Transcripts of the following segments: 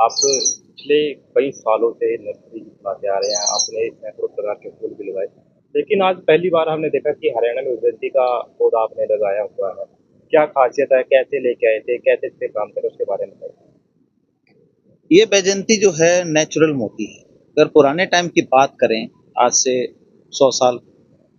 आप पिछले कई सालों से नर्सरी चलाते आ रहे हैं, आपने सैकड़ों प्रकार के फूल भी लगाए। लेकिन आज पहली बार हमने देखा कि हरियाणा में उदंती का पौधा आपने लगाया हुआ है। क्या खासियत है? कैसे लेके आए थे? कैसे इस पे काम करें उसके बारे में बताइए? ये बैजंती जो है नेचुरल मोती है। अगर पुराने टाइम की बात करें, आज से 100 साल,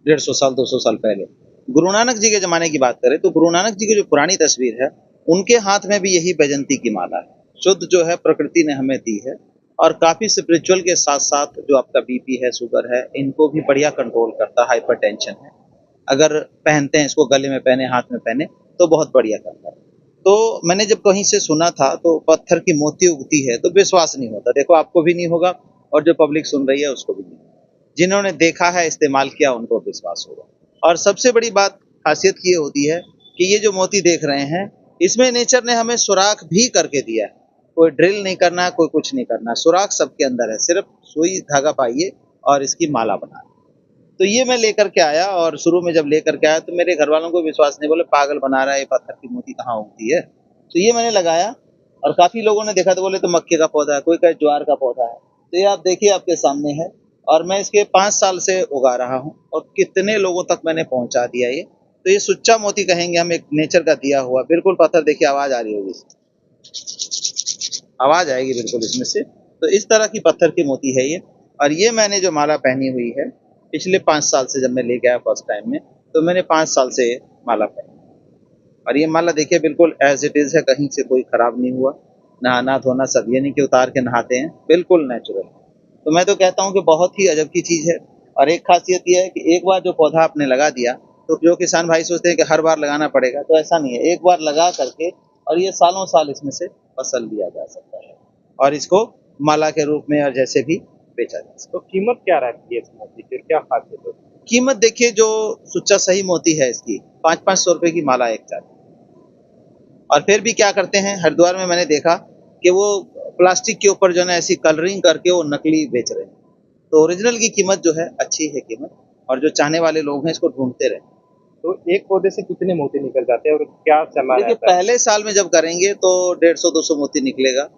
150 साल, 200 साल पहले, गुरु नानक जी के ज़माने की बात करें तो गुरु नानक जी की जो पुरानी तस्वीर है, उनके हाथ में भी यही बैजंती की माला है। शुद्ध जो है प्रकृति ने हमें दी है और काफ़ी स्पिरिचुअल के साथ-साथ जो आपका बीपी है, शुगर है, इनको भी बढ़िया कंट्रोल करता है, हाइपरटेंशन है। अगर पहनते हैं इसको गले में पहने, हाथ में पहने, तो बहुत बढ़िया करता है। तो मैंने जब कहीं से सुना था तो पत्थर की मोती उगती है तो विश्वास नहीं होता। देखो आपको भी नहीं होगा और जो पब्लिक सुन रही है उसको भी नहीं। जिन्होंने देखा है, इस्तेमाल किया, उनको विश्वास होगा। और सबसे बड़ी बात खासियत ये होती है कि ये जो मोती देख रहे हैं, इसमें नेचर ने हमें सुराख भी करके दिया है। कोई ड्रिल नहीं करना, कोई कुछ नहीं करना, सुराख सबके अंदर है। सिर्फ सुई धागा पाइए और इसकी माला बनाइए। तो ये मैं लेकर के आया और शुरू में जब लेकर के आया तो मेरे घर वालों को विश्वास नहीं, बोले पागल बना रहा है, ये पत्थर की मोती कहाँ उगती है। तो ये मैंने लगाया और काफी लोगों ने देखा तो बोले तो मक्के का पौधा है, कोई कहे ज्वार का पौधा है। तो ये आप देखिए आपके सामने है और मैं इसके 5 साल से उगा रहा हूँ और कितने लोगों तक मैंने पहुंचा दिया ये। तो ये सुच्चा मोती कहेंगे हम, एक नेचर का दिया हुआ बिल्कुल पत्थर। देखिए आवाज आ रही होगी, आवाज आएगी बिल्कुल इसमें से। तो इस तरह की पत्थर की मोती है ये। और ये मैंने जो माला पहनी हुई है पिछले 5 साल से, जब मैं लेके आया फर्स्ट टाइम में, तो मैंने 5 साल से माला पहनी। और ये माला देखिए बिल्कुल एज इट इज है, कहीं से कोई खराब नहीं हुआ। नहाना धोना सब, ये नहीं कि उतार के नहाते हैं, बिल्कुल नेचुरल। तो मैं तो कहता हूँ कि बहुत ही अजब की चीज है। और एक खासियत ये है कि एक बार जो पौधा आपने लगा दिया, तो जो किसान भाई सोचते हैं कि हर बार लगाना पड़ेगा, तो ऐसा नहीं है। एक बार लगा करके और ये सालों साल इसमें से फसल लिया जा सकता है और इसको माला के रूप में और जैसे भी बेचा जा सकता तो कीमत क्या रहती है इस मोती की? क्या खासियत होती है? है। कीमत देखिए, जो सुच्चा सही मोती है इसकी 500-500 रुपए की माला एक चार्ज। और फिर भी क्या करते हैं, हरिद्वार में मैंने देखा कि वो प्लास्टिक के ऊपर जो है ना ऐसी कलरिंग करके वो नकली बेच रहे हैं। तो ओरिजिनल की कीमत जो है अच्छी है कीमत, और जो चाहने वाले लोग हैं इसको ढूंढते रहे। तो एक पौधे से कितने मोती निकल जाते हैं और क्या समय देखिए रहता है? पहले साल में जब करेंगे तो 150-200 मोती निकलेगा।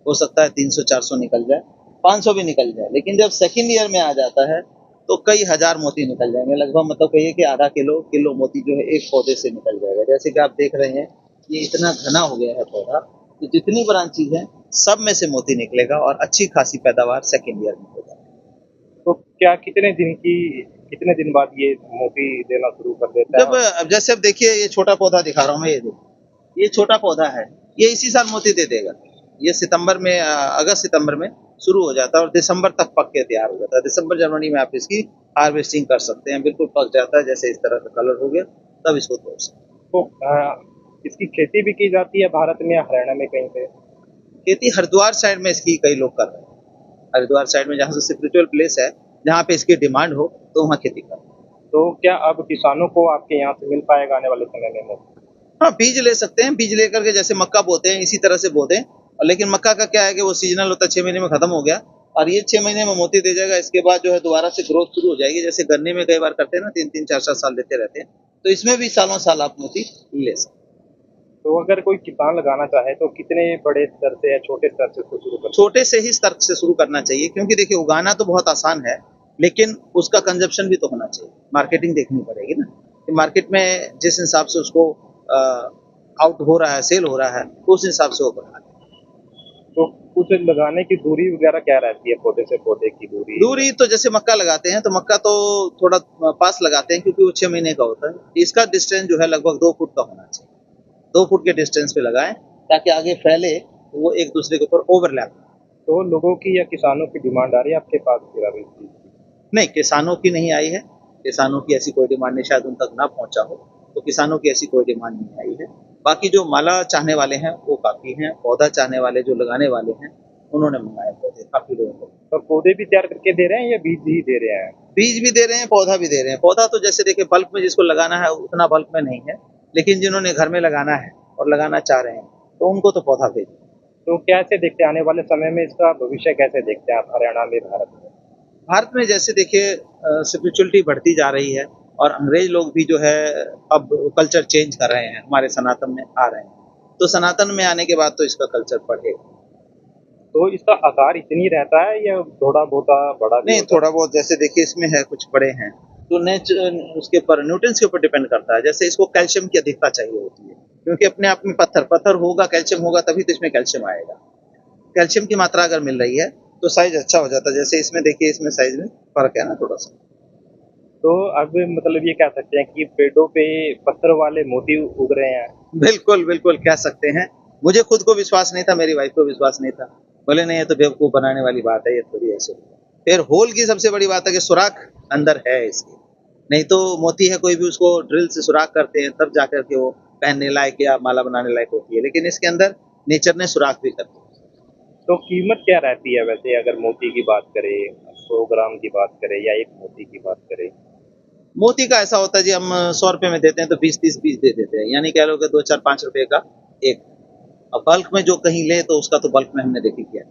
हो सकता है 300-400 निकल जाए, 500 भी निकल जाए। लेकिन जब सेकंड ईयर में आ जाता है तो कई हजार मोती निकल जाएंगे। लगभग मतलब कहिए कि आधा किलो किलो मोती जो है एक पौधे से निकल जाएगा। जैसे कि आप देख रहे हैं ये इतना घना हो गया है पौधा, तो जितनी ब्रांचेज है सब में से मोती निकलेगा और अच्छी खासी पैदावार सेकंड ईयर में होगा। तो क्या कितने दिन बाद ये मोती देना शुरू कर देता जब है? अब जैसे अब देखिए ये छोटा पौधा दिखा रहा हूँ मैं, ये देखिए ये छोटा पौधा है, ये इसी साल मोती दे देगा। ये सितंबर में अगस्त सितंबर में शुरू हो जाता है और दिसंबर तक पक के तैयार हो जाता है। दिसंबर जनवरी में आप इसकी हार्वेस्टिंग कर सकते हैं। बिल्कुल पक जाता है, जैसे इस तरह का कलर हो गया तब इसको तोड़ सकते हैं। तो इसकी खेती भी की जाती है भारत में या हरियाणा में कहीं पे? खेती हरिद्वार साइड में इसकी कई लोग कर रहे हैं। हरिद्वार साइड में जहाँ से स्पिरिचुअल प्लेस है, जहाँ पे इसकी डिमांड हो, तो वहाँ खेती कर रहे हैं। तो क्या अब किसानों को आपके यहाँ से मिल पाएगा आने वाले समय में मोती? हाँ, बीज ले सकते हैं। बीज लेकर के जैसे मक्का बोते हैं इसी तरह से बो दें। और लेकिन मक्का का क्या है कि वो सीजनल होता है, 6 महीने में खत्म हो गया और ये 6 महीने में मोती दे जाएगा। इसके बाद जो है दोबारा से ग्रोथ शुरू हो जाएगी। जैसे गन्ने में कई बार करते हैं ना, 3-3 4-4 साल लेते रहते हैं, तो इसमें भी सालों साल आप मोती ले सकते हैं। तो अगर कोई किसान लगाना चाहे तो कितने बड़े स्तर से या छोटे स्तर से उसको शुरू कर सकते छोटे से ही स्तर से शुरू करना चाहिए, क्योंकि देखिए उगाना तो बहुत आसान है, लेकिन उसका कंजप्शन भी तो होना चाहिए। मार्केटिंग देखनी पड़ेगी ना कि मार्केट में जिस हिसाब से उसको आउट हो रहा है, सेल हो रहा है, उस हिसाब से वो बढ़ा। हैं? तो कुछ लगाने की दूरी वगैरह क्या रहती है पौधे से पौधे की दूरी? दूरी तो जैसे मक्का लगाते हैं तो मक्का तो थोड़ा पास लगाते हैं, क्योंकि वो 6 महीने का होता है। इसका डिस्टेंस जो है लगभग 2 फुट का होना चाहिए। 2 फुट के डिस्टेंस पे लगाएं ताकि आगे फैले, वो एक दूसरे के ऊपर ओवरलैप। तो लोगों की या किसानों की डिमांड आ रही है आपके पास फिर अभी इस चीज़ की? नहीं, किसानों की नहीं आई है। किसानों की ऐसी कोई डिमांड नहीं, शायद उन तक ना पहुंचा हो। तो किसानों की ऐसी कोई डिमांड नहीं आई है। बाकी जो माला चाहने वाले हैं वो काफी हैं। पौधा चाहने वाले जो लगाने वाले हैं उन्होंने मंगाए पौधे काफी लोगों को। तो पौधे भी तैयार करके दे रहे हैं या बीज ही दे रहे हैं? बीज भी दे रहे हैं, पौधा भी दे रहे हैं। पौधा तो जैसे देखिए बल्क में जिसको लगाना है उतना बल्क में नहीं है, लेकिन जिन्होंने घर में लगाना है और लगाना चाह रहे हैं तो उनको तो पौधा भेज। तो कैसे देखते हैं आने वाले समय में इसका भविष्य कैसे देखते हैं आप हरियाणा में, भारत में? भारत में जैसे देखिए स्पिरिचुअलिटी बढ़ती जा रही है और अंग्रेज लोग भी जो है अब कल्चर चेंज कर रहे हैं, हमारे सनातन में आ रहे हैं। तो सनातन में आने के बाद तो इसका कल्चर बढ़ेगा। तो इसका आकार इतनी रहता है या थोड़ा बहुत बड़ा भी नहीं, होता है? थोड़ा बहुत जैसे देखिए इसमें है कुछ बड़े हैं, तो उसके ऊपर न्यूट्रिएंट्स के ऊपर डिपेंड करता है। जैसे इसको कैल्शियम की अधिकता चाहिए होती है, क्योंकि अपने आप में पत्थर होगा, कैल्शियम होगा तभी तो इसमें कैल्शियम आएगा। कैल्शियम की मात्रा अगर मिल रही है तो साइज अच्छा हो जाता है। जैसे इसमें देखिए, इसमें साइज में फर्क है ना थोड़ा सा। तो अब मतलब ये कह सकते हैं कि पेड़ों पे पत्थर वाले मोती उग रहे हैं। बिल्कुल, बिल्कुल कह सकते हैं। मुझे खुद को विश्वास नहीं था, मेरी वाइफ को विश्वास नहीं था। बोले नहीं, ये तो बेवकूफ़ बनाने वाली बात है, ये थोड़ी ऐसे होगा। फिर होल की सबसे बड़ी बात है कि सुराख अंदर है इसके। नहीं तो मोती है, कोई भी उसको ड्रिल से सुराख करते हैं तब जाकर के वो पहनने लायक या माला बनाने लायक होती है। लेकिन इसके अंदर नेचर ने सुराख भी कर दिया। तो कीमत क्या रहती है वैसे अगर मोती की बात करें, 100 ग्राम की बात करें या एक मोती की बात करें? मोती का ऐसा होता है जी, हम 100 रुपए में देते हैं तो 20-30 पीस दे देते हैं। यानी कह लो कि 2, 4, 5 रुपए का एक। अब बल्क में जो कहीं ले तो उसका तो बल्क में हमने देखी किया।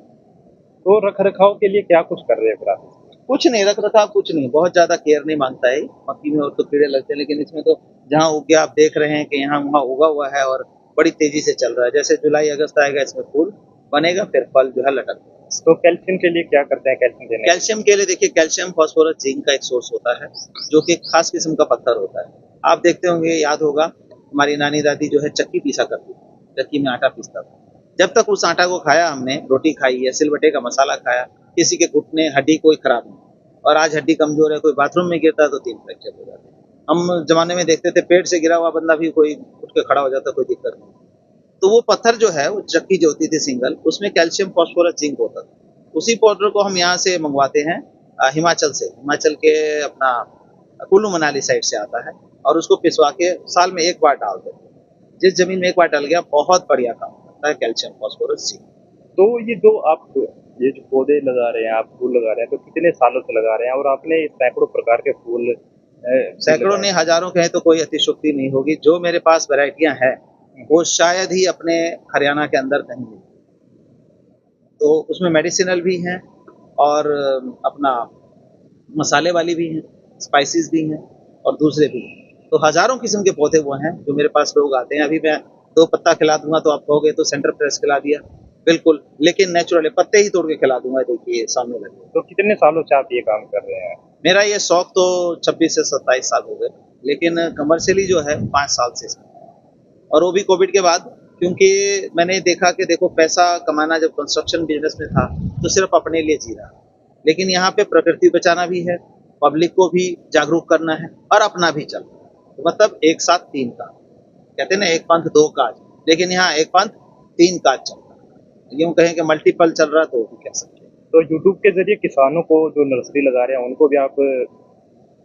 तो रख-रखाव के लिए क्या कुछ कर रहे हैं फिर आप? कुछ नहीं, रख-रखाव कुछ नहीं, बहुत ज़्यादा केयर नहीं माँगता है ये। मक्की में और तो कीड़े लगते हैं, लेकिन इसमें तो जहाँ उग गया आप देख रहे हैं कि यहाँ-वहाँ उगा हुआ है और बड़ी तेज़ी से चल रहा है। जैसे जुलाई, अगस्त आएगा इसमें फूल बनेगा, फिर फल जो है लटक। तो कैल्शियम के लिए क्या करते हैं कैल्शियम देने के लिए? कैल्शियम के लिए देखिए, कैल्शियम, फास्फोरस, जिंक का एक सोर्स होता है, जो कि एक खास किस्म का पत्थर होता है। आप देखते होंगे, याद होगा, हमारी नानी-दादी जो है चक्की पीसा करती थी, चक्की में आटा पीसता था। जब तक उस आटा को खाया हमने, रोटी खाई या सिलबट्टे का मसाला खाया, किसी के घुटने, हड्डी कोई खराब नहीं। और आज हड्डी कमज़ोर है, कोई बाथरूम में गिरता है तो 3 फ्रैक्चर हो जाते हैं। हम ज़माने में देखते थे पेट से गिरा हुआ बंदा भी कोई उठ के खड़ा हो जाता, कोई दिक्कत नहीं। तो वो पत्थर जो है, वो चक्की जो होती थी सिंगल, उसमें कैल्शियम, फास्फोरस, जिंक होता था। उसी पाउडर को हम यहाँ से मंगवाते हैं, हिमाचल से। हिमाचल के अपना कुल्लू मनाली साइड से आता है, और उसको पिसवा के साल में 1 बार डाल देते हैं। जिस ज़मीन में 1 बार डल गया, बहुत बढ़िया काम करता है कैल्शियम, फास्फोरस, जिंक। तो ये जो आप ये जो पौधे लगा रहे हैं, आप फूल लगा रहे हैं, तो कितने सालों से लगा रहे हैं और आपने सैकड़ों प्रकार के फूल भी सैकड़ों लगाए नहीं, हैं। हज़ारों कहें तो कोई अतिशयोक्ति नहीं होगी। जो मेरे पास वैराइटियाँ हैं, वो शायद ही अपने हरियाणा के अंदर कहीं मिलें। तो उसमें मेडिसिनल भी हैं और अपना मसाले वाली भी हैं, स्पाइसेस भी हैं और दूसरे भी हैं। तो हज़ारों किस्म के पौधे वो हैं जो मेरे पास लोग आते हैं। अभी मैं 2 पत्ता खिला दूँगा तो आप कहोगे तो सेंटर फ्रेश खिला दिया। बिल्कुल, लेकिन नेचुरल है, पत्ते ही तोड़ के खिला दूँगा, देखिए सामने लगे हुए। तो कितने सालों से आप ये काम कर रहे हैं? मेरा ये शौक तो 26 से 27 साल हो गए, लेकिन कमर्शियली जो है 5 साल से इसमें। और वो भी कोविड के बाद, क्योंकि मैंने देखा कि देखो, पैसा कमाना जब कंस्ट्रक्शन बिज़नेस में था, तो सिर्फ़ अपने लिए जी रहा। लेकिन यहाँ पे प्रकृति बचाना भी है, पब्लिक को भी जागरूक करना है और अपना भी चलना है। तो मतलब एक साथ 3 काम। कहते हैं ना, एक पंथ 2 काज, लेकिन यहाँ एक पंथ 3 काज चल रहा है। यूँ कहें कि मल्टीपल चल रहा है तो वो भी कह सकते हैं। तो यूट्यूब के ज़रिए किसानों को जो नर्सरी लगा रहे हैं, उनको भी आप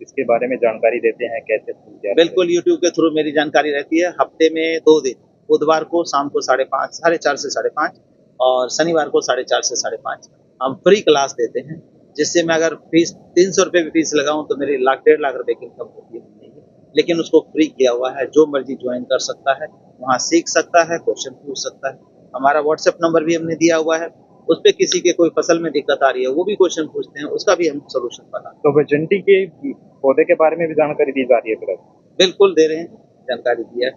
इसके बारे में जानकारी देते हैं, कैसे फूल तैयार करें? बिल्कुल, यूट्यूब के थ्रू मेरी जानकारी रहती है। हफ्ते में 2 दिन, बुधवार को शाम को 5:30, साढ़े 4 से 5:30, और शनिवार को 4:30 से 5:30 हम फ्री क्लास देते हैं। जिससे मैं अगर फीस 300 रुपए भी फीस लगाऊँ तो मेरी लाख, 1.5 लाख रुपए की इनकम होती है महीने की। लेकिन उसको फ्री किया हुआ है, जो मर्ज़ी जॉइन कर सकता है, वहाँ सीख सकता है, क्वेश्चन पूछ सकता है। हमारा व्हाट्सएप नंबर भी हमने दिया हुआ है, उसपे किसी के कोई फसल में दिक्कत आ रही है, वो भी क्वेश्चन पूछते हैं, उसका भी हम सॉल्यूशन बताते हैं। तो वेजेंटी के पौधे के बारे में भी जानकारी दी जा रही है फिर अब? बिल्कुल दे रहे हैं, जानकारी दी है।